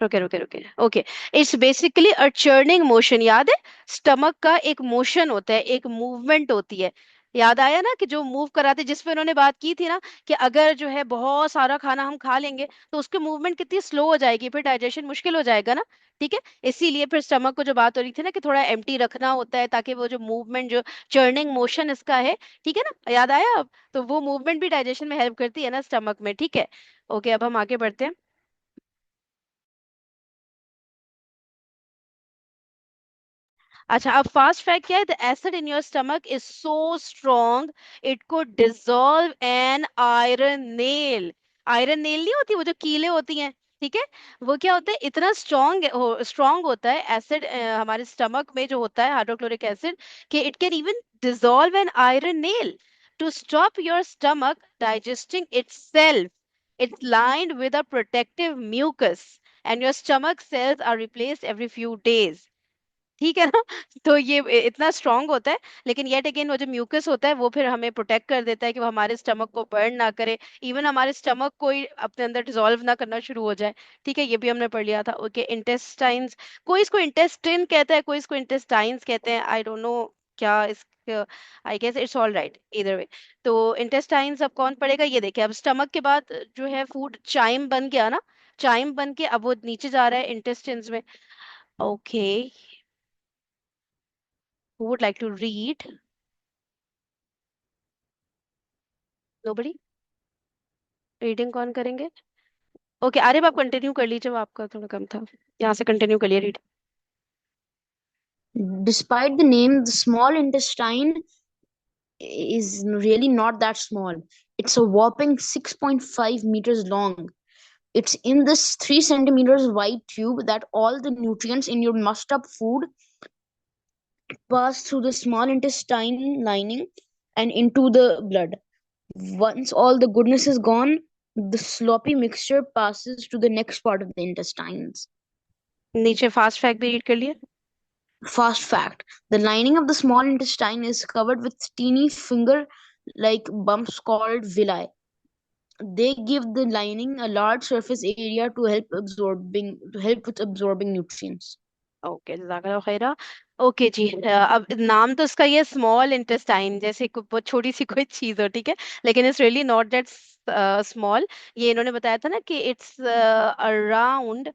रुके रुके रुके, okay. It's basically a churning motion, याद है? स्टमक का एक मोशन होता है, एक मूवमेंट होती है। याद आया ना कि जो मूव कराते, जिसपे उन्होंने बात की थी ना, कि अगर जो है बहुत सारा खाना हम खा लेंगे तो उसकी मूवमेंट कितनी स्लो हो जाएगी, फिर डाइजेशन मुश्किल हो जाएगा ना। ठीक है, इसीलिए फिर स्टमक को जो बात हो रही थी ना कि थोड़ा एम्प्टी रखना होता है, ताकि वो जो मूवमेंट, जो चर्निंग मोशन इसका है, ठीक है ना, याद आया अब? तो वो मूवमेंट भी डाइजेशन में हेल्प करती है ना स्टमक में। ठीक है, ओके, अब हम आगे बढ़ते हैं। अच्छा, अब फास्ट फैक्ट क्या है? The acid in your stomach is so strong it could dissolve an iron nail. Iron nail नहीं होती वो जो कीलें होती हैं, ठीक है, वो क्या होता है? इतना स्ट्रॉन्ग होता है एसिड हमारे स्टमक में जो होता है हाइड्रोक्लोरिक एसिड, कि it can even dissolve an iron nail to stop your stomach digesting itself. It's lined with a protective mucus and your stomach cells are replaced every few days. ठीक है ना? तो ये इतना स्ट्रांग होता है, लेकिन येट अगेन वो जो म्यूकस होता है वो फिर हमें प्रोटेक्ट कर देता है कि वो हमारे स्टमक को बर्न ना करे, इवन हमारे स्टमक को ही अपने अंदर डिसॉल्व ना करना शुरू हो जाए। ठीक है, ये भी हमने पढ़ लिया था। ओके, इंटेस्टाइन्स, कोई इसको इंटेस्टिन कहता है, कोई इसको इंटेस्टाइन्स कहते हैं, आई डोंट नो क्या इस, I guess it's all right either way. तो इंटेस्टाइन्स अब कौन पढ़ेगा? ये देखिए, अब स्टमक के बाद जो है फूड चाइम बन गया ना, चाइम बन के अब वो नीचे जा रहा है इंटेस्टिन्स में। Okay, who would like to read? Nobody? Reading कौन करेंगे? ओके, आरिफ आप कंटिन्यू कर लीजिए, वो आपका थोड़ा कम था, यहाँ से कंटिन्यू करिए read. Despite the name, the small intestine is really not that small. It's a whopping 6.5 meters long. It's in this 3 centimeters wide tube that all the nutrients in your mushed up food pass through the small intestine lining and into the blood. Once all the goodness is gone, the sloppy mixture passes to the next part of the intestines. नीचे fast fact भी read कर लिए. Fast fact: the lining of the small intestine is covered with teeny finger like bumps called villi. They give the lining a large surface area to help with absorbing nutrients. Okay, जज़ाकल्लाह खैरा. Okay जी, अब नाम तो इसका ये small intestine, जैसे बहुत छोटी सी कोई चीज हो, ठीक है, लेकिन it's really not that small. ये इन्होंने बताया था ना कि इट्स अराउंड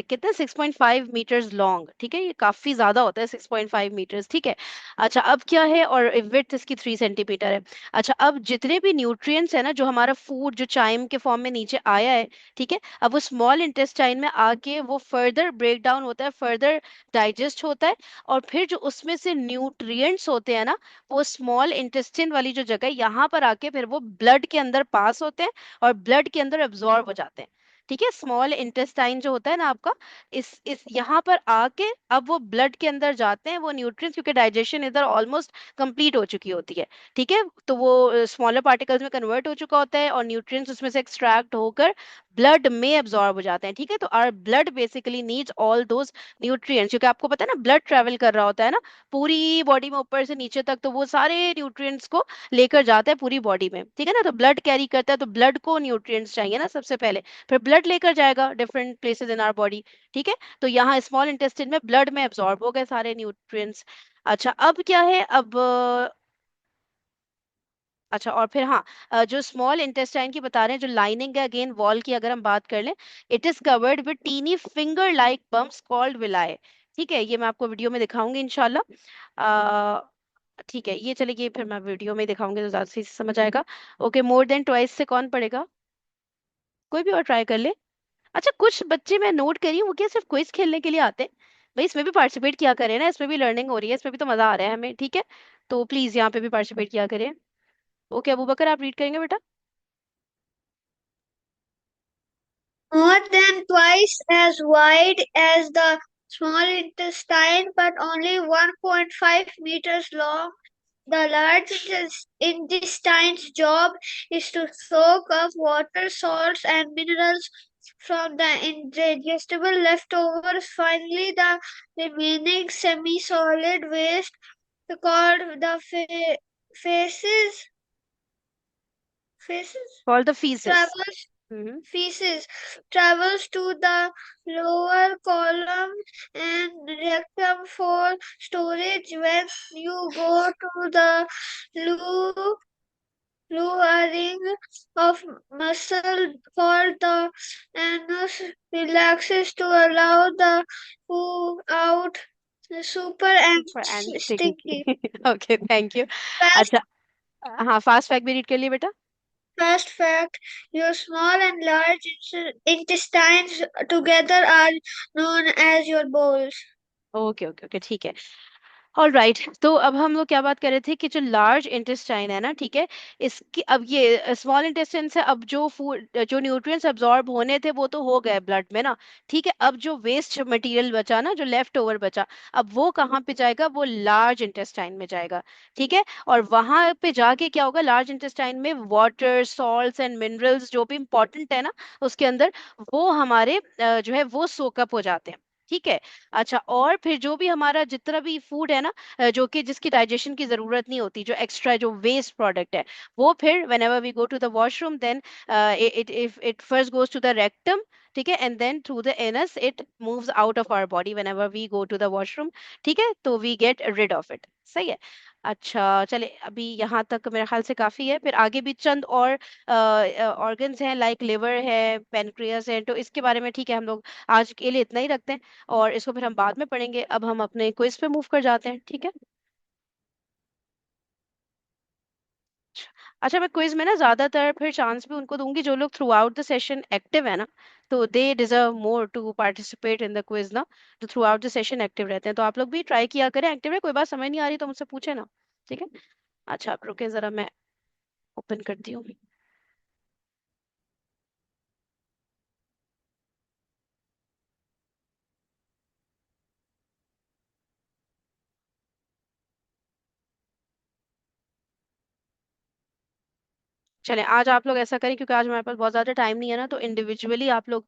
कितने 6.5 मीटर्स लॉन्ग, ठीक है, ये काफी ज्यादा होता है 6.5 मीटर्स, ठीक है. अच्छा, अब क्या है, और विड्थ इसकी 3 सेंटीमीटर है. अच्छा, अब जितने भी न्यूट्रिएंट्स है ना, जो हमारा फूड जो चाइम के फॉर्म में नीचे आया है, ठीक है, अब वो स्मॉल इंटेस्टाइन में आके वो फर्दर ब्रेक डाउन होता है, फर्दर डाइजेस्ट होता है, और फिर जो उसमें से न्यूट्रिएंट्स होते हैं ना, वो स्मॉल इंटेस्टाइन वाली जो जगह है यहाँ पर आके फिर वो ब्लड के अंदर पास होते हैं और ब्लड के अंदर एब्जॉर्ब हो जाते हैं. ठीक है, स्मॉल इंटेस्टाइन जो होता है ना आपका, इस यहाँ पर आके अब वो ब्लड के अंदर जाते हैं वो न्यूट्रिएंट्स, क्योंकि डाइजेशन इधर ऑलमोस्ट कंप्लीट हो चुकी होती है. ठीक है, तो वो स्मॉलर पार्टिकल्स में कन्वर्ट हो चुका होता है और न्यूट्रिएंट्स उसमें से एक्सट्रैक्ट होकर ब्लड में एब्जॉर्ब हो जाते हैं. ठीक है, तो our blood basically needs all those nutrients, क्योंकि आपको पता है ना ब्लड ट्रेवल कर रहा होता है ना पूरी बॉडी में ऊपर से नीचे तक, तो वो सारे न्यूट्रिएंट्स को लेकर जाता है पूरी बॉडी में. ठीक है ना, तो ब्लड कैरी करता है, तो ब्लड को न्यूट्रिएंट्स चाहिए ना सबसे पहले, फिर ब्लड लेकर जाएगा different places in our body. ठीक है, तो यहाँ स्मॉल इंटेस्टिन में ब्लड में एब्जॉर्ब हो गए सारे न्यूट्रिएंट्स. अच्छा, अब क्या है, अब अच्छा, और फिर हाँ, जो स्मॉल इंटेस्टाइन की बता रहे हैं, जो लाइनिंग है अगेन वॉल की अगर हम बात कर लें, it is covered with tiny finger like bumps called villi. ठीक है, ये मैं आपको वीडियो में दिखाऊंगी इंशाल्लाह. ठीक है, ये चलेगी, फिर मैं वीडियो में दिखाऊंगी तो ज्यादा सही से समझ आएगा. ओके, मोर देन ट्वाइस से कौन पढ़ेगा, कोई भी और ट्राई कर ले. अच्छा, कुछ बच्चे मैं नोट करी हूँ वो क्या सिर्फ क्विज खेलने के लिए आते हैं. भाई इसमें भी पार्टिसिपेट किया करें ना, इसमें भी लर्निंग हो रही है, इसमें भी तो मजा आ रहा है हमें. ठीक है, तो प्लीज यहाँ पे भी पार्टिसिपेट किया करें. ओके, अबू बकर आप रीड करेंगे बेटा. More than twice as wide as the small intestine, but only 1.5 meters long. The large intestine's job is to soak up water, salts, and minerals from the indigestible leftovers. Finally, the remaining semi-solid waste, called the faces, faces, Called the feces. travels Hmm. feces travels to the lower column and rectum for storage. When you go to the loo, lowering of muscle called the anus relaxes to allow the poo out. Super and For and stinky. stinky. Okay, thank you. Fast, अच्छा, हाँ, fast fact भी read कर लिए बेटा. fast fact: your small and large intestines together are known as your bowels. Okay okay okay, ठीक है. All right, तो अब हम लोग क्या बात कर रहे थे कि जो लार्ज इंटेस्टाइन है ना, ठीक है, इसकी अब ये स्मॉल इंटेस्टाइन से अब जो फूड जो न्यूट्रिएंट्स अब्जॉर्ब होने थे वो तो हो गए ब्लड में ना. ठीक है, अब जो वेस्ट मटेरियल बचा ना, जो लेफ्ट ओवर बचा, अब वो कहाँ पे जाएगा, वो लार्ज इंटेस्टाइन में जाएगा. ठीक है, और वहां पे जाके क्या होगा, लार्ज इंटेस्टाइन में वाटर, सॉल्ट्स एंड मिनरल्स जो भी इंपॉर्टेंट है ना उसके अंदर, वो हमारे जो है वो सोकअप हो जाते हैं. ठीक है. अच्छा, और फिर जो भी हमारा जितना भी फूड है ना, जो कि जिसकी डाइजेशन की जरूरत नहीं होती, जो एक्स्ट्रा जो वेस्ट प्रोडक्ट है, वो फिर whenever we go to the washroom, then it if it first goes to the rectum. ठीक है, and then through the anus it moves out of our body whenever we go to the washroom. ठीक है, तो we get rid of it. सही है. अच्छा, चले, अभी यहाँ तक मेरे ख्याल से काफी है, फिर आगे भी चंद और ऑर्गन्स हैं, लाइक लिवर है, पेनक्रियास है, तो इसके बारे में ठीक है हम लोग आज के लिए इतना ही रखते हैं, और इसको फिर हम बाद में पढ़ेंगे. अब हम अपने क्विज पे मूव कर जाते हैं. ठीक है. अच्छा, मैं क्विज में ना ज्यादातर फिर चांस भी उनको दूंगी जो लोग throughout the session active है ना, तो they deserve more to participate in the quiz ना, जो throughout the session active रहते हैं. तो आप लोग भी ट्राई किया करें, एक्टिव है, कोई बात समझ नहीं आ रही तो मुझसे पूछे ना. ठीक है. अच्छा, आप रुके जरा, मैं ओपन करती हूँ. चलें, आज आप लोग ऐसा करें, क्योंकि आज हमारे पास बहुत ज्यादा टाइम नहीं है ना, तो इंडिविजुअली आप लोग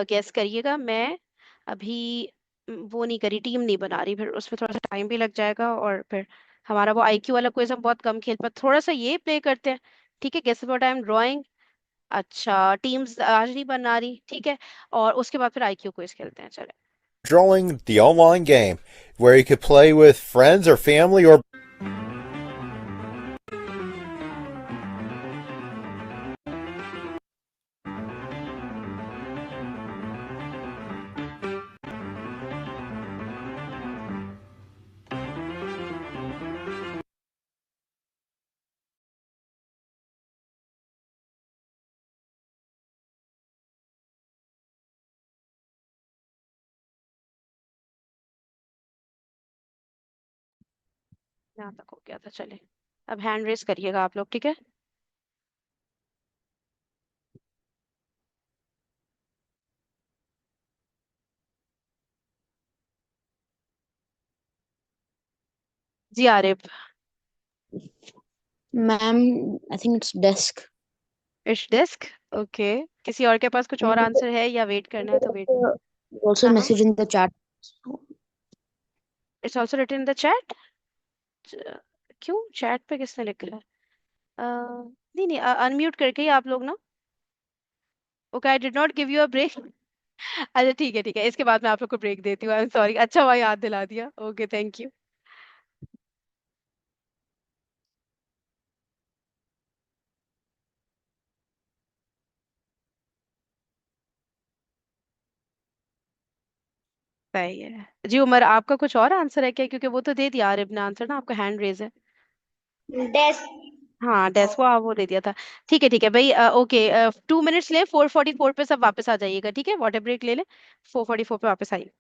गेस करिएगा। मैं अभी वो नहीं करी, टीम नहीं बना रही, फिर उसमें थोड़ा सा टाइम भी लग जाएगा, और फिर हमारा वो आईक्यू वाला क्विज हम बहुत कम खेल पाते। थोड़ा सा ये प्ले करते हैं, ठीक है? Guess what I am drawing. अच्छा, टीम्स आज नहीं बना रही, ठीक है। और उसके बाद फिर आईक्यू क्विज खेलते हैं, चले। Drawing the online game where you could play with friends or family or यहाँ तक हो गया था, चले। अब हैंड रेस करिएगा आप लोग, ठीक है? जी Arif. Ma'am, I think it's desk. It's desk. Okay. किसी और के पास कुछ और And आंसर है या वेट करना है तो वेट? also हाँ हाँ। message in the chat. It's also written in the chat. क्यों चैट पे किसने लिखा है? नहीं नहीं, अनम्यूट करके ही आप लोग ना। Okay, I did not give you a break. अच्छा ठीक है ठीक है, इसके बाद मैं आप लोग को ब्रेक देती हूँ। आई एम सॉरी, अच्छा हुआ याद दिला दिया। Okay, thank you. सही है जी। उमर, आपका कुछ और आंसर है क्या? क्योंकि वो तो दे दिया आरिफ ने आंसर ना, आपका हैंड रेज है। Desk. हाँ, डेस्को आप वो दे दिया था। ठीक है भाई। ओके, 2 मिनट्स ले, 4:44 पे सब वापस आ जाइएगा, ठीक है? वाटर ब्रेक ले ले। 4:44 पे वापस आइए।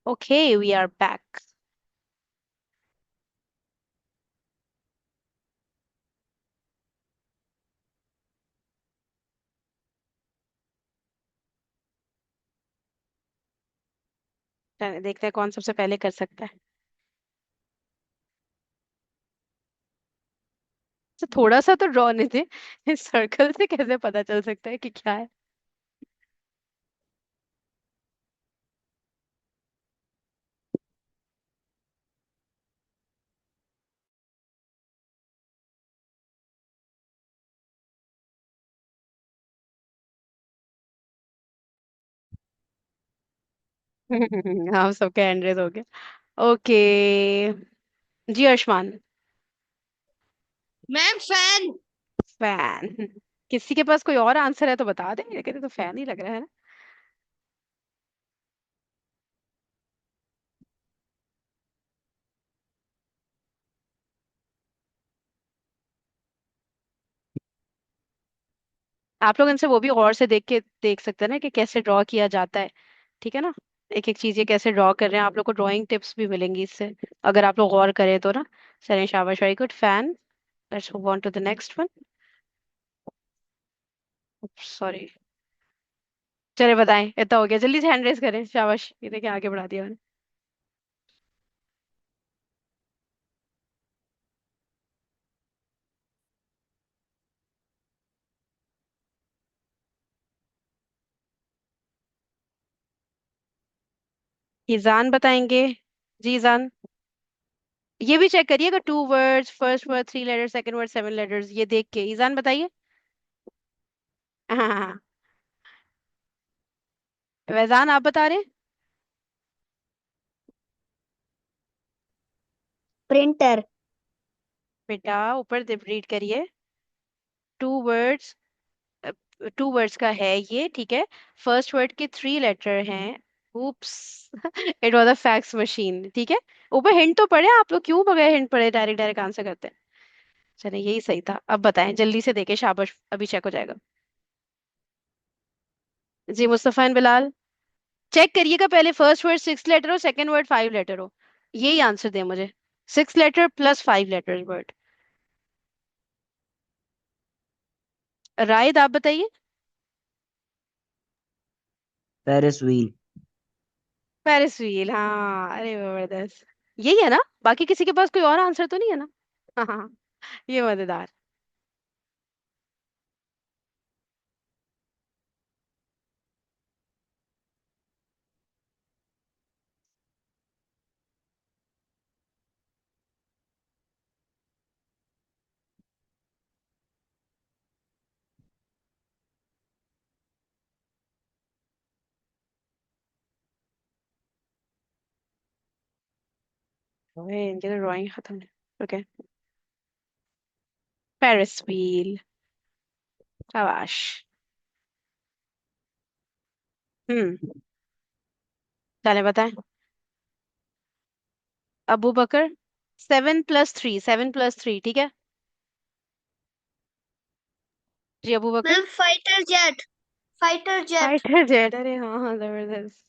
Okay, we are back. देखते हैं कौन सबसे पहले कर सकता है। तो थोड़ा सा तो ड्रॉ नहीं थे। इस सर्कल से कैसे पता चल सकता है कि क्या है? हम सबके हैंड रेज हो गया। ओके जी आयुष्मान। Ma'am, fan. फैन। किसी के पास कोई और आंसर है तो बता दे, लेकिन ये तो फैन ही लग रहा है ना। आप लोग इनसे वो भी गौर से देख के देख सकते हैं ना कि कैसे ड्रॉ किया जाता है, ठीक है ना? एक एक चीज ये कैसे ड्रॉ कर रहे हैं, आप लोग को ड्राइंग टिप्स भी मिलेंगी इससे, अगर आप लोग गौर करें तो ना। चलें, शाबाश, very good fan. Let's move on to the next one. Sorry. चले बताएं, इतना हो गया, जल्दी से हैंड रेस करें। शाबाश, ये देखिए आगे बढ़ा दिया मैंने। ईजान बताएंगे। जी ईजान, ये भी चेक करिएगा, 2 words, first word 3 letter, second word 7 letters, ये देख के ईजान बताइए। हाँ। वैजान आप बता रहे? Printer. बेटा ऊपर रीड करिए। 2 वर्ड्स, 2 वर्ड्स का है ये, ठीक है। फर्स्ट वर्ड के 3 लेटर हैं। Oops. It was a fax machine, ठीक है। ऊपर हिंट तो पढ़े, आप लोग क्यों बगैर हिंट पढ़े डायरेक्ट डायरेक्ट आंसर करते हैं। चलिए यही सही था, अब बताएं जल्दी से, देके शाबाश, अभी चेक हो जाएगा। जी मुस्तफा एंड बिलाल, चेक करिएगा पहले, फर्स्ट वर्ड 6 लेटर हो, सेकंड वर्ड 5 लेटर हो, यही आंसर दे मुझे। 6 लेटर प्लस 5 लेटर वर्ड। राइद आप बताइए। Ferris wheel. पेरिस व्हील, हाँ, अरे जबरदस्त। यही है ना, बाकी किसी के पास कोई और आंसर तो नहीं है ना? हाँ हाँ, ये मजेदार। ओए इनके तो ड्राइंग खत्म है। ओके, पेरिस व्हील, शाबाश। हम्म, चले बताएं। अबू बकर, 7+3, 7+3, ठीक है। जी अबू बकर। Ma'am, fighter jet. Fighter jet. Fighter jet, अरे हाँ हाँ, जबरदस्त।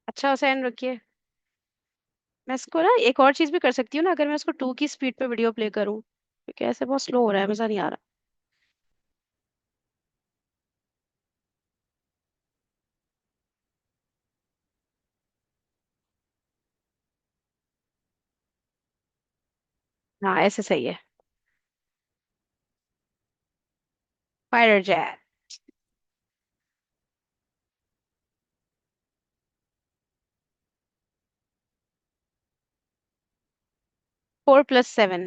अच्छा हुसैन रखिए। मैं इसको ना एक और चीज भी कर सकती हूँ ना, अगर मैं इसको 2 की स्पीड पे वीडियो प्ले करूँ, क्योंकि ऐसे बहुत स्लो हो रहा है, मजा नहीं आ रहा। हाँ ऐसे सही है। Fighter jet. 4+7।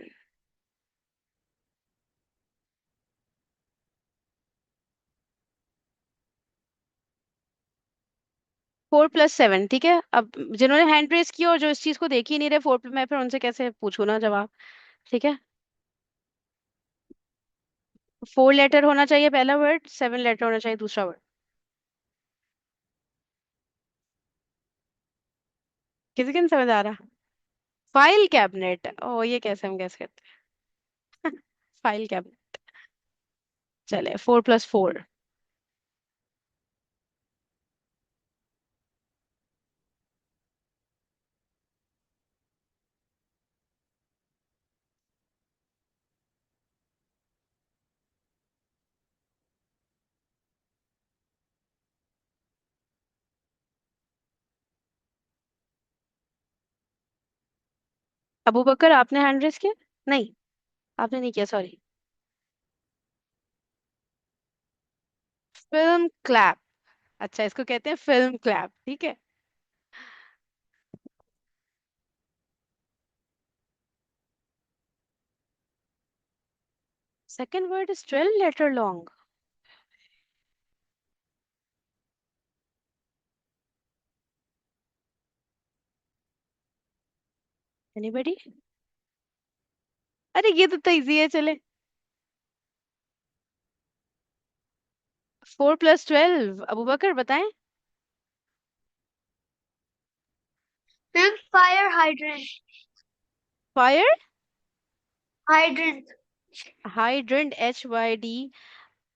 4+7, ठीक है। अब जिन्होंने हैंड रेस किया और जो इस चीज को देख ही नहीं रहे, मैं फिर उनसे कैसे पूछूं ना जवाब, ठीक है। 4 लेटर होना चाहिए पहला वर्ड, 7 लेटर होना चाहिए दूसरा वर्ड। किसी के नहीं समझ आ रहा? फाइल कैबिनेट, ओ ये कैसे हम गैस करते हैं। File cabinet. चले 4+4। अबू बकर आपने हैंड रेस किया? नहीं, आपने नहीं किया, सॉरी। Film clap. अच्छा, इसको कहते हैं फिल्म क्लैप, ठीक है। Second word is 12 letter long. Anybody? अरे ये तो इजी है, चले। 4+12, अबू बकर बताएं। Ma'am, fire hydrant. Fire Hydrant. Hydrant,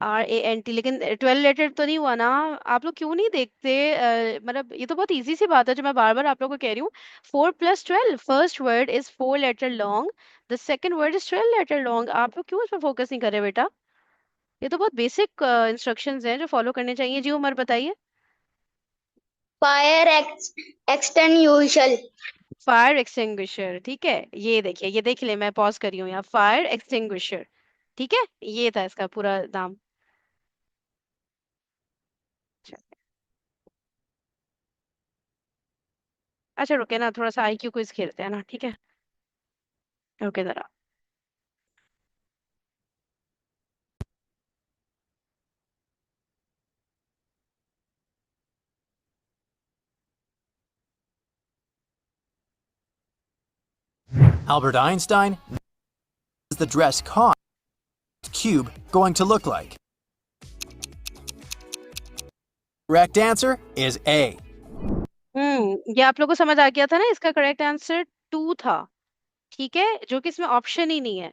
HYDRANT, लेकिन 12 लेटर तो नहीं हुआ ना? आप लोग क्यों नहीं देखते? मतलब ये तो बहुत इजी सी बात है जो मैं बार बार आप लोगों को कह रही हूँ। 4+12, first word is 4 letter long, the second word is 12 letter long. आप लोग क्यों इस पर फोकस नहीं कर रहे बेटा? ये तो बहुत बेसिक इंस्ट्रक्शंस हैं जो फॉलो करने चाहिए। जी उमर बताइए। Fire extinguisher. फायर एक्सटिंग्विशर, ठीक है। ये देखिए, ये देख ले, मैं पॉज करी हूँ यहाँ, फायर एक्सटिंग्विशर, ठीक है। ये था इसका पूरा नाम। अच्छा रुके ना, थोड़ा सा आईक्यू क्विज खेलते हैं ना, ठीक है। रुके जरा। Albert Einstein is the dress cube going to look like? Correct answer is A. ये आप लोगों को समझ आ गया था ना, इसका करेक्ट आंसर टू था, ठीक है, जो कि इसमें ऑप्शन ही नहीं है।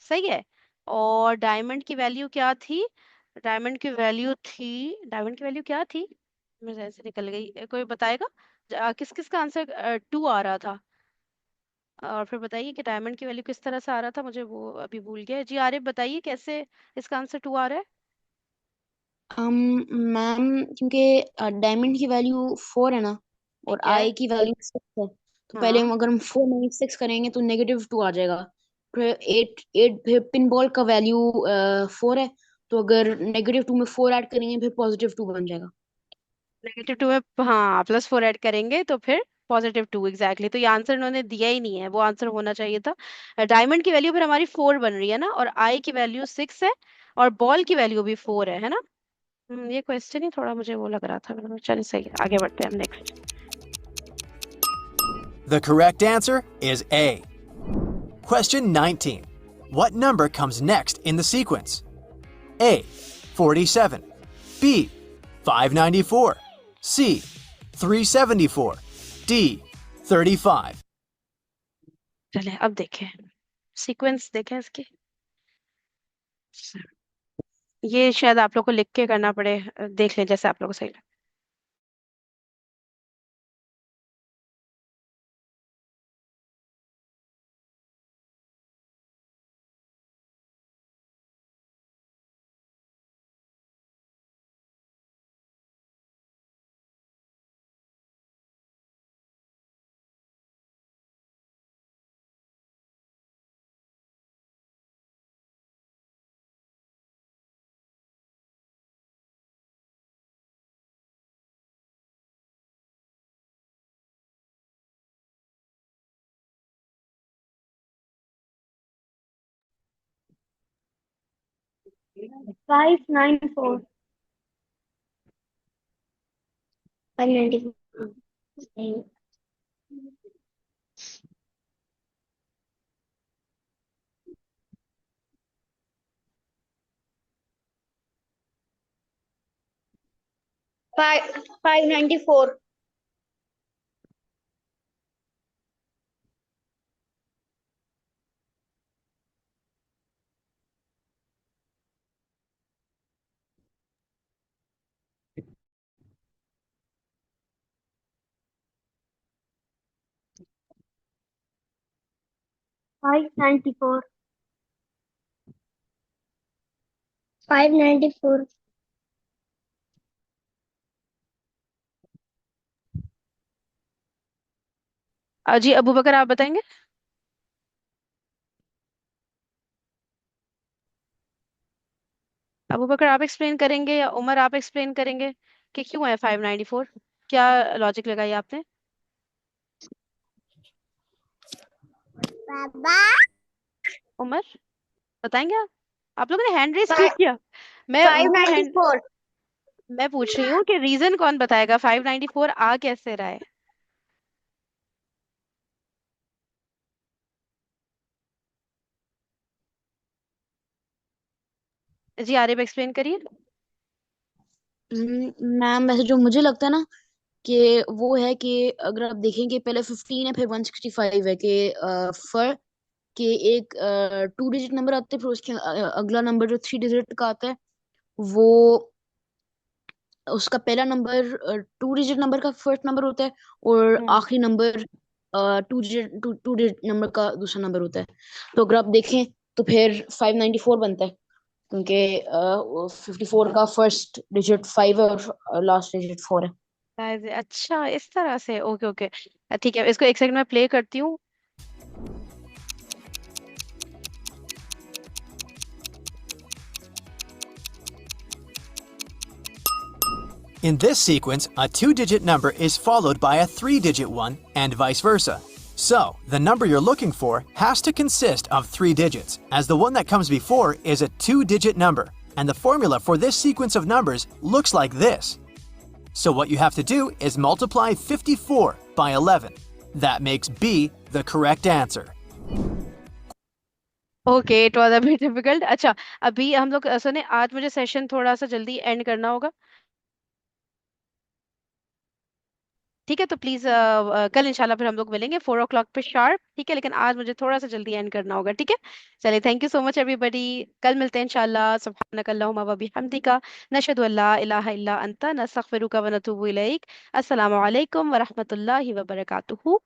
सही है। और डायमंड की वैल्यू क्या थी? डायमंड की वैल्यू क्या थी? मेरे जहन से निकल गई, कोई बताएगा? किस किस का आंसर टू आ रहा था? और फिर बताइए कि डायमंड की वैल्यू किस तरह से आ रहा था, मुझे वो अभी भूल गया जी। आरिफ बताइए कैसे इसका आंसर टू आ रहा है। मैम, क्योंकि डायमंड की वैल्यू 4 है ना, और ठीक है। आई की वैल्यू 6 है, तो पहले हाँ, हम अगर हम 4 - 6 करेंगे तो -2 आ जाएगा। फिर 8 8 फिर पिन बॉल का वैल्यू 4 है, तो अगर -2 में 4 ऐड करेंगे फिर +2 बन जाएगा। -2 में हाँ +4 ऐड करेंगे तो फिर +2, एग्जैक्टली। तो ये आंसर उन्होंने दिया ही नहीं है, वो आंसर होना चाहिए था। डायमंड की वैल्यू फिर हमारी 4 बन रही है ना, और आई की वैल्यू 6 है, और बॉल की वैल्यू भी 4 है ना। ये क्वेश्चन ही थोड़ा मुझे वो लग रहा था। चलिए सही है, आगे बढ़ते हैं हम next. The correct answer is A. Question 19. What number comes next in the sequence? A. 47. B. 594. C. 374. D. 35. चलिए अब देखें, सीक्वेंस देखें इसके। ये शायद आप लोग को लिख के करना पड़े, देख लें जैसे आप लोग को सही लगे। 594. 594. 594. Five ninety four. 594. जी अबू बकर आप बताएंगे? अबू बकर आप एक्सप्लेन करेंगे या उमर आप एक्सप्लेन करेंगे कि क्यों है 594? क्या लॉजिक लगाई आपने? बाबा, उमर बताएंगे आप लोगों ने हैंड रेस क्यों किया? मैं उनको हैंड 594. मैं पूछ रही हूँ कि रीजन कौन बताएगा, 594 आ कैसे रहा है? जी आरिफ एक्सप्लेन करिए। मैम, वैसे जो मुझे लगता है ना, कि वो है कि अगर आप देखेंगे पहले 15 है फिर 165 है, कि फर कि एक 2 डिजिट नंबर आते हैं, फिर उसके अगला नंबर जो 3 डिजिट का आता है, वो उसका पहला नंबर 2 डिजिट नंबर का फर्स्ट नंबर होता है, और हम्म। आखिरी नंबर 2 डिजिट नंबर का दूसरा नंबर होता है। तो अगर आप देखें तो फिर 594 बनता है, क्योंकि 54 का फर्स्ट डिजिट 5 है और लास्ट डिजिट 4 है। अच्छा इस तरह से, ओके ओके। ठीक है, इसको एक सेकंड में प्ले करती हूँ। In this sequence, a 2-digit number is followed by a 3-digit one, and vice versa. So, the number you're looking for has to consist of 3 digits, as the one that comes before is a 2-digit number, and the formula for this sequence of numbers looks like this. So what you have to do is multiply 54 by 11. That makes B the correct answer. Okay, it was a bit difficult. अच्छा, अभी हम लोग सुने, आज मुझे session थोड़ा सा जल्दी एंड करना होगा। ठीक है, तो प्लीज कल इंशाल्लाह फिर हम लोग मिलेंगे 4 o'clock पे शार्प। ठीक है, लेकिन आज मुझे थोड़ा सा जल्दी एंड करना होगा। ठीक है, चलिए, thank you so much everybody. कल मिलते हैं इंशाल्लाह। सुब्हानक अल्लाहुम्मा व बिहम्दिका, नशहदु अल्ला इलाहा इल्ला अंता, नस्तगफिरुका व नतूबु इलैक। अस्सलामु अलैकुम व रहमतुल्लाहि व बरकातुहू।